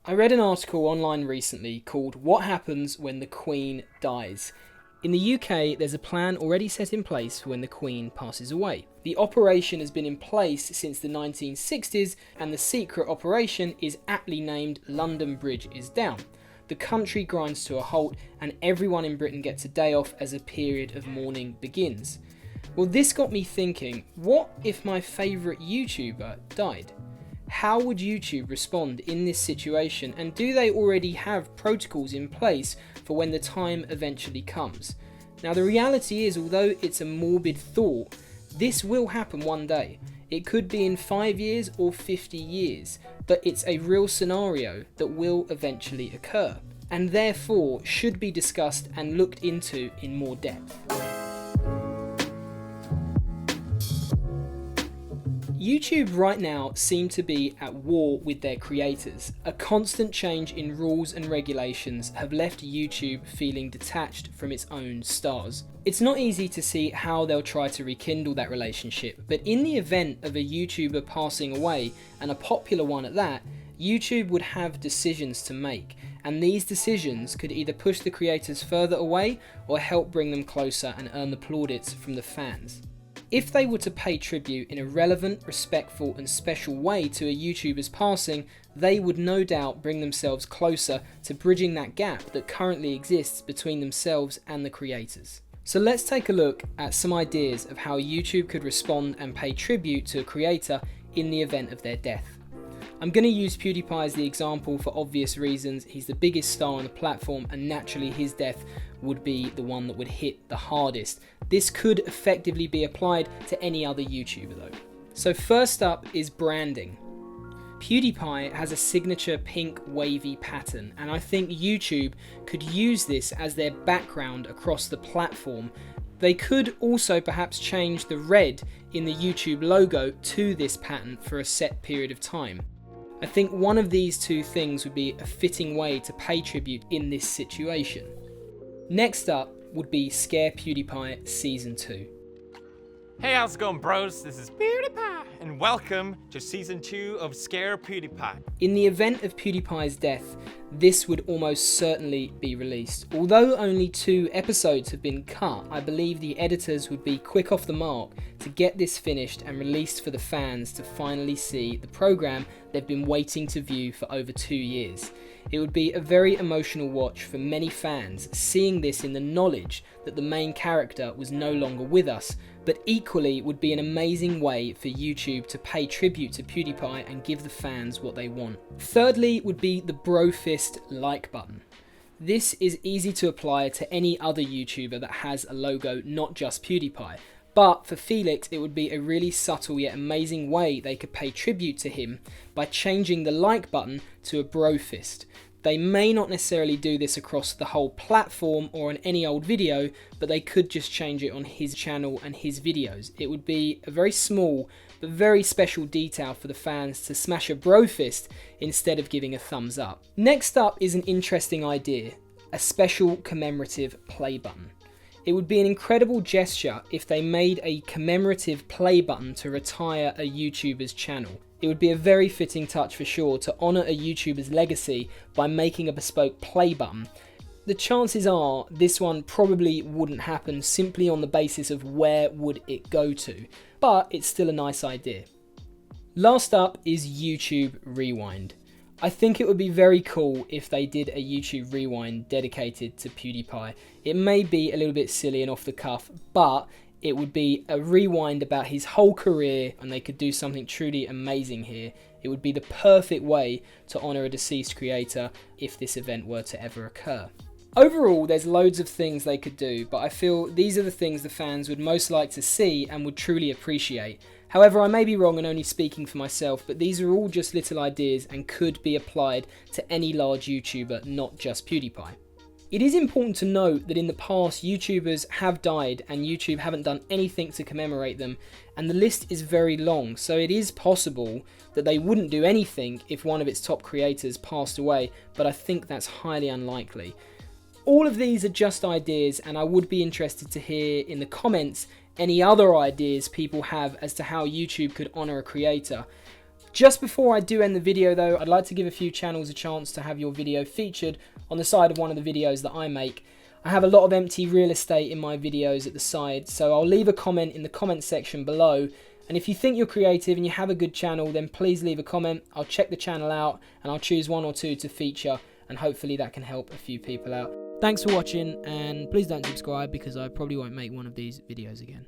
I read an article online recently called "What Happens When the Queen Dies?" In the UK, there's a plan already set in place for when the Queen passes away. The operation has been in place since the 1960s, and the secret operation is aptly named London Bridge is Down. The country grinds to a halt, and everyone in Britain gets a day off as a period of mourning begins. Well, this got me thinking, what if my favourite YouTuber died? How would YouTube respond in this situation, and do they already have protocols in place for when the time eventually comes? Now, the reality is, although it's a morbid thought, this will happen one day. It could be in 5 years or 50 years, but it's a real scenario that will eventually occur, and therefore should be discussed and looked into in more depth. YouTube right now seem to be at war with their creators. A constant change in rules and regulations have left YouTube feeling detached from its own stars. It's not easy to see how they'll try to rekindle that relationship, but in the event of a YouTuber passing away, and a popular one at that, YouTube would have decisions to make, and these decisions could either push the creators further away or help bring them closer and earn the plaudits from the fans. If they were to pay tribute in a relevant, respectful and special way to a YouTuber's passing, they would no doubt bring themselves closer to bridging that gap that currently exists between themselves and the creators. So let's take a look at some ideas of how YouTube could respond and pay tribute to a creator in the event of their death. I'm going to use PewDiePie as the example for obvious reasons. He's the biggest star on the platform, and naturally his death would be the one that would hit the hardest. This could effectively be applied to any other YouTuber though. So first up is branding. PewDiePie has a signature pink wavy pattern, and I think YouTube could use this as their background across the platform. They could also perhaps change the red in the YouTube logo to this pattern for a set period of time. I think one of these two things would be a fitting way to pay tribute in this situation. Next up would be Scare PewDiePie Season 2. Hey, how's it going, bros? This is PewDiePie, and welcome to Season 2 of Scare PewDiePie. In the event of PewDiePie's death, this would almost certainly be released. Although only 2 episodes have been cut, I believe the editors would be quick off the mark to get this finished and released for the fans to finally see the program they've been waiting to view for over 2 years. It would be a very emotional watch for many fans, seeing this in the knowledge that the main character was no longer with us, but equally would be an amazing way for YouTube to pay tribute to PewDiePie and give the fans what they want. Thirdly would be the Brofist like button. This is easy to apply to any other YouTuber that has a logo, not just PewDiePie. But for Felix, it would be a really subtle yet amazing way they could pay tribute to him by changing the like button to a Brofist. They may not necessarily do this across the whole platform or on any old video, but they could just change it on his channel and his videos. It would be a very small but very special detail for the fans to smash a Brofist instead of giving a thumbs up. Next up is an interesting idea, a special commemorative play button. It would be an incredible gesture if they made a commemorative play button to retire a YouTuber's channel. It would be a very fitting touch for sure to honour a YouTuber's legacy by making a bespoke play button. The chances are this one probably wouldn't happen simply on the basis of where would it go to, but it's still a nice idea. Last up is YouTube Rewind. I think it would be very cool if they did a YouTube Rewind dedicated to PewDiePie. It may be a little bit silly and off the cuff, but it would be a rewind about his whole career, and they could do something truly amazing here. It would be the perfect way to honour a deceased creator if this event were to ever occur. Overall, there's loads of things they could do, but I feel these are the things the fans would most like to see and would truly appreciate. However, I may be wrong and only speaking for myself, but these are all just little ideas and could be applied to any large YouTuber, not just PewDiePie. It is important to note that in the past, YouTubers have died and YouTube haven't done anything to commemorate them, and the list is very long, so it is possible that they wouldn't do anything if one of its top creators passed away, but I think that's highly unlikely. All of these are just ideas, and I would be interested to hear in the comments any other ideas people have as to how YouTube could honour a creator. Just before I do end the video though, I'd like to give a few channels a chance to have your video featured on the side of one of the videos that I make. I have a lot of empty real estate in my videos at the side, so I'll leave a comment in the comment section below. And if you think you're creative and you have a good channel, then please leave a comment. I'll check the channel out and I'll choose one or two to feature, and hopefully that can help a few people out. Thanks for watching, and please don't subscribe because I probably won't make one of these videos again.